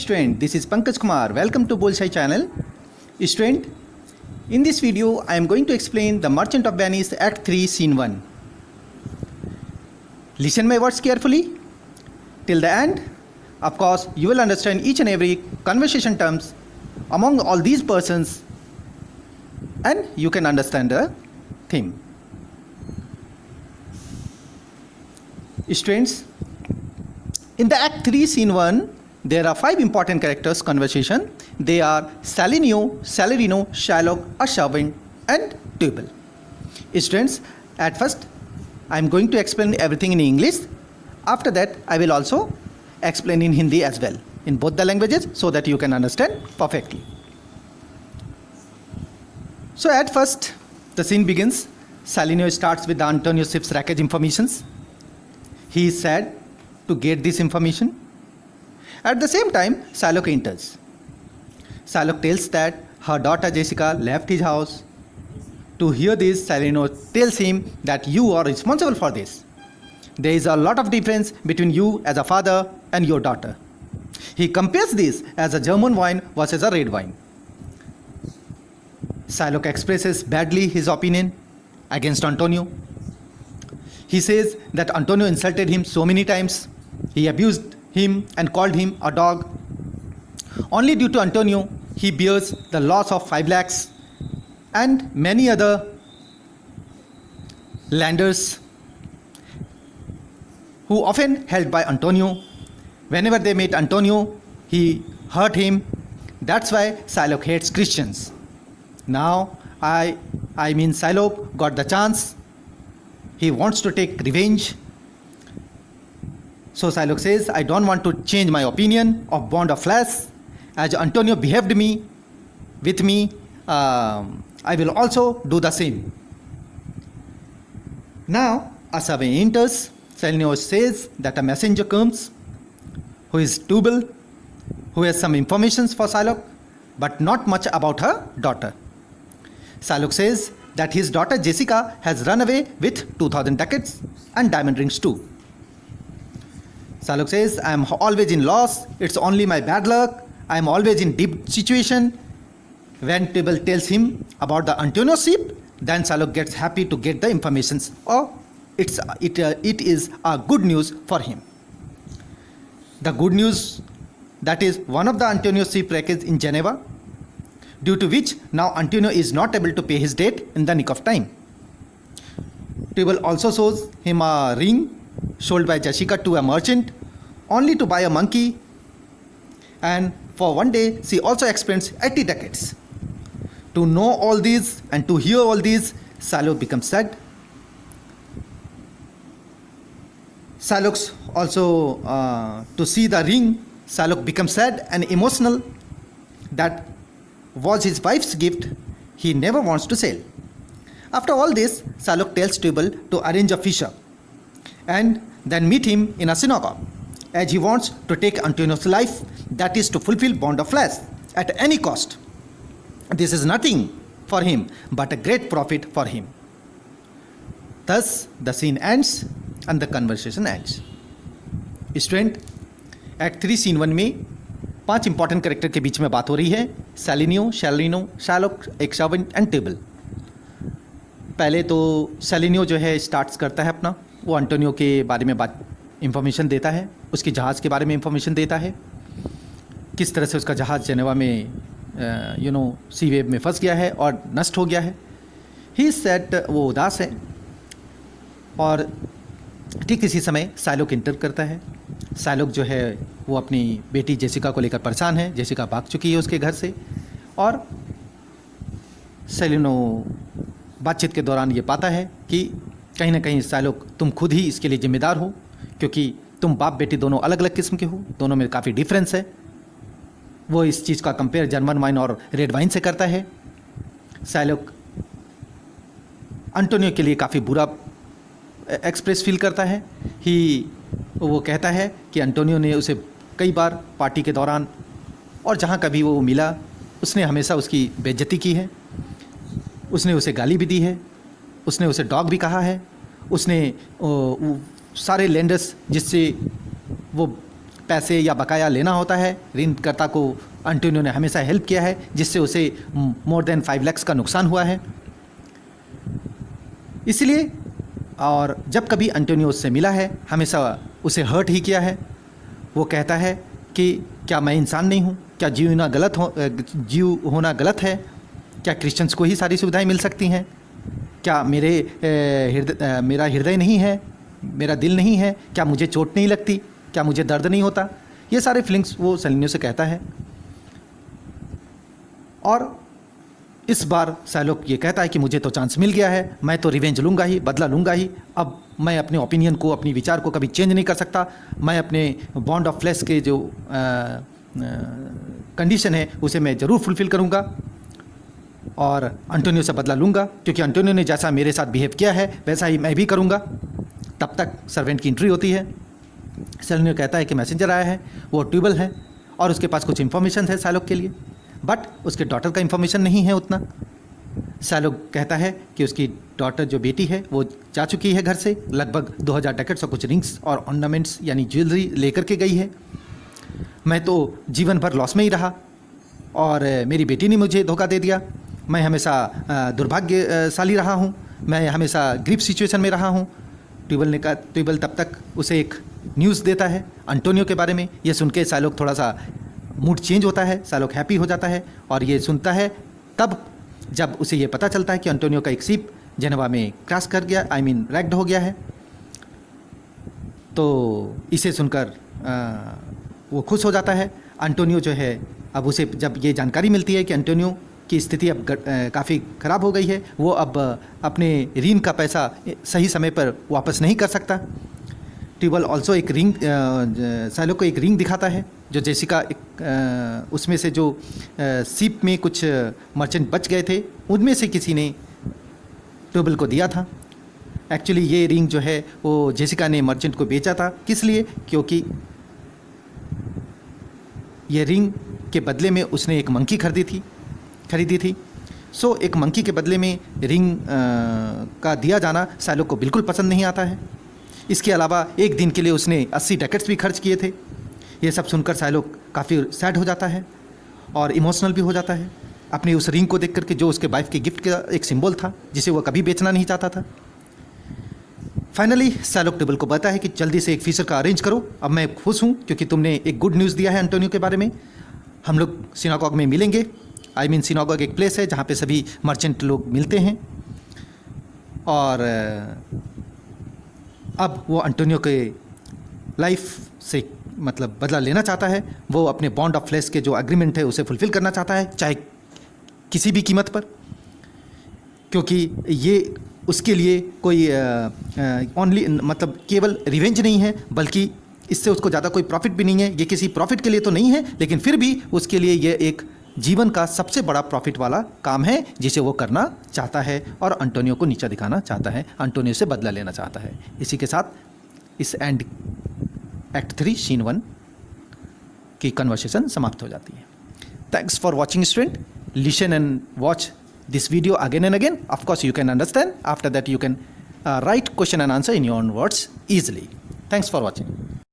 student, this is Pankaj Kumar. Welcome to Bullseye channel. Student, in this video I am going to explain The Merchant of Venice Act 3 Scene 1. Listen my words carefully till the end. Of course, you will understand each and every conversation terms among all these persons and you can understand the theme. Students, in the Act 3 Scene 1, there are 5 important characters conversation. They are Salinio, Salarino, Shylock, a servant and Tubal. Students, at first I am going to explain everything in English. After that I will also explain in Hindi as well, in both the languages, so that you can understand perfectly. So at first the scene begins. Salinio starts with the Antonio ship's wreckage informations. He is sad to get this information. At the same time, Shylock enters. Shylock tells that her daughter Jessica left his house. To hear this, Salarino tells him that you are responsible for this. There is a lot of difference between you as a father and your daughter. He compares this as a German wine versus a red wine. Shylock expresses badly his opinion against Antonio. He says that Antonio insulted him so many times. He abused him and called him a dog. Only due to Antonio, he bears the loss of 5 lakhs and many other landers who often helped by Antonio. Whenever they met Antonio, he hurt him. That's why Shylock hates Christians. Now, I mean Shylock got the chance. He wants to take revenge. So Shylock says, I don't want to change my opinion of Bond of Flesh. As Antonio behaved with me, I will also do the same. Now, a servant enters. Salinio says that a messenger comes, who is Tubal, who has some information for Shylock, but not much about her daughter. Shylock says that his daughter Jessica has run away with 2,000 ducats and diamond rings too. Shylock says, I am always in loss. It's only my bad luck. I am always in deep situation. When Tubal tells him about the Antonio ship, then Shylock gets happy to get the information. Oh, it is a good news for him. The good news, that is one of the Antonio ship wreckage in Geneva, due to which now Antonio is not able to pay his debt in the nick of time. Tubal also shows him a ring sold by Jessica to a merchant only to buy a monkey, and for one day she also expends 80 ducats. To know all these and to hear all these, Shylock becomes sad. Shylock also, to see the ring, Shylock becomes sad and emotional. That was his wife's gift. He never wants to sell. After all this, Shylock tells Tubal to arrange a fisher and then meet him in a synagogue, as he wants to take Antonio's life, that is to fulfill Bond of Flesh at any cost. This is nothing for him but a great profit for him. Thus the scene ends and the conversation ends. Student, Act 3 Scene 1 में 5 important character के बीच में बात हो रही है. सैलिनियो, शैलिनो, Shylock, एक servant and table. पहले तो सैलिनियो जो है स्टार्ट्स करता है अपना, वो एंटोनियो के बारे में बात इंफॉर्मेशन देता है, उसके जहाज़ के बारे में इंफॉर्मेशन देता है, किस तरह से उसका जहाज़ जेनेवा में सी वेव में फंस गया है और नष्ट हो गया है. ही सेट, वो उदास है. और ठीक इसी समय शायलॉक इंटर करता है. शायलॉक जो है वो अपनी बेटी जेसिका को लेकर परेशान है. जेसिका भाग चुकी है उसके घर से और सैलिनो बातचीत के दौरान ये पाता है कि कहीं ना कहीं शायलॉक तुम खुद ही इसके लिए जिम्मेदार हो, क्योंकि तुम बाप बेटी दोनों अलग अलग किस्म के हो, दोनों में काफ़ी डिफरेंस है. वो इस चीज़ का कंपेयर जर्मन वाइन और रेड वाइन से करता है. शायलॉक एंटोनियो के लिए काफ़ी बुरा एक्सप्रेस फील करता है. वो कहता है कि एंटोनियो ने उसे कई बार पार्टी के दौरान और जहाँ कभी वो मिला, उसने हमेशा उसकी बेइज्जती की है. उसने उसे गाली भी दी है, उसने उसे डॉग भी कहा है, उसने सारे लैंडर्स जिससे वो पैसे या बकाया लेना होता है, ऋणकर्ता को एंटोनियो ने हमेशा हेल्प किया है, जिससे उसे मोर देन 5 लाख का नुकसान हुआ है। इसलिए और जब कभी एंटोनियो उससे मिला है हमेशा उसे हर्ट ही किया है। वो कहता है कि क्या मैं इंसान नहीं हूँ? क्या जीव होना गलत है? क्या क्रिश्चियंस को ही सारी सुविधाएं मिल सकती हैं? क्या मेरा हृदय नहीं है, मेरा दिल नहीं है? क्या मुझे चोट नहीं लगती? क्या मुझे दर्द नहीं होता? ये सारे फीलिंग्स वो सेलेनियो से कहता है। और इस बार साइलोक ये कहता है कि मुझे तो चांस मिल गया है, मैं तो रिवेंज लूँगा ही, बदला लूँगा ही। अब मैं अपने ओपिनियन को, अपनी विचार को कभी चेंज नहीं कर सकता। मैं अपने बॉन्ड ऑफ फ्लेश के जो कंडीशन है उसे मैं ज़रूर फुलफ़िल करूँगा और एंटोनियो से बदला लूँगा, क्योंकि एंटोनियो ने जैसा मेरे साथ बिहेव किया है वैसा ही मैं भी करूँगा। तब तक सर्वेंट की एंट्री होती है। सेलेनियो कहता है कि मैसेंजर आया है, वो ट्यूबल है और उसके पास कुछ इन्फॉर्मेशन है साइलोक के लिए, बट उसके डॉटर का इन्फॉर्मेशन नहीं है उतना। साइलोक कहता है कि उसकी डॉटर जो बेटी है वो जा चुकी है घर से, लगभग 2000 डकेट्स और कुछ रिंग्स और ऑर्नामेंट्स यानी ज्वेलरी लेकर के गई है। मैं तो जीवन भर लॉस में ही रहा और मेरी बेटी ने मुझे धोखा दे दिया। मैं हमेशा दुर्भाग्यशाली रहा हूँ, मैं हमेशा ग्रीफ सिचुएशन में रहा हूँ। ट्यूबल तब तक उसे एक न्यूज़ देता है एंटोनियो के बारे में। ये सुन के साइलोक थोड़ा सा मूड चेंज होता है, साइलोक हैप्पी हो जाता है और ये सुनता है तब जब उसे ये पता चलता है कि एंटोनियो का एक शिप जेनेवा में क्रैश कर गया, रैक्ड हो गया है। तो इसे सुनकर वो खुश हो जाता है। एंटोनियो जो है, अब उसे जब ये जानकारी मिलती है कि एंटोनियो की स्थिति अब काफ़ी ख़राब हो गई है, वो अब अपने ऋण का पैसा सही समय पर वापस नहीं कर सकता। ट्यूबल ऑल्सो एक रिंग साइलोक को एक रिंग दिखाता है जो जेसिका उसमें से जो शिप में कुछ मर्चेंट बच गए थे उनमें से किसी ने ट्यूबल को दिया था। एक्चुअली ये रिंग जो है वो जेसिका ने मर्चेंट को बेचा था। किस लिए? क्योंकि ये रिंग के बदले में उसने एक मंकी खरीदी थी। सो एक मंकी के बदले में रिंग का दिया जाना साइलोक को बिल्कुल पसंद नहीं आता है। इसके अलावा एक दिन के लिए उसने 80 डकेट्स भी खर्च किए थे। ये सब सुनकर साइलोक काफ़ी सैड हो जाता है और इमोशनल भी हो जाता है अपनी उस रिंग को देख करके, जो उसके वाइफ के गिफ्ट का एक सिंबल था जिसे वो कभी बेचना नहीं चाहता था। फाइनली साइलोक ट्यूबल को बताता है कि जल्दी से एक फीचर का अरेंज करो, अब मैं खुश हूँ क्योंकि तुमने एक गुड न्यूज़ दिया है एंटोनियो के बारे में। हम लोग सिनागॉग में मिलेंगे। सिनागॉग एक प्लेस है जहाँ पे सभी मर्चेंट लोग मिलते हैं। और अब वो एंटोनियो के लाइफ से मतलब बदला लेना चाहता है। वो अपने बॉन्ड ऑफ फ्लेश के जो एग्रीमेंट है उसे फुलफ़िल करना चाहता है, चाहे किसी भी कीमत पर, क्योंकि ये उसके लिए कोई ओनली मतलब केवल रिवेंज नहीं है, बल्कि इससे उसको ज़्यादा कोई प्रॉफिट भी नहीं है। ये किसी प्रॉफिट के लिए तो नहीं है, लेकिन फिर भी उसके लिए ये एक जीवन का सबसे बड़ा प्रॉफिट वाला काम है जिसे वो करना चाहता है और एंटोनियो को नीचा दिखाना चाहता है, एंटोनियो से बदला लेना चाहता है। इसी के साथ इस एक्ट 3 सीन 1 की कन्वर्सेशन समाप्त हो जाती है। Thanks for watching student. Listen and watch this video again and again. Of course you can understand. After that you can write question and answer in your own words easily. Thanks for watching.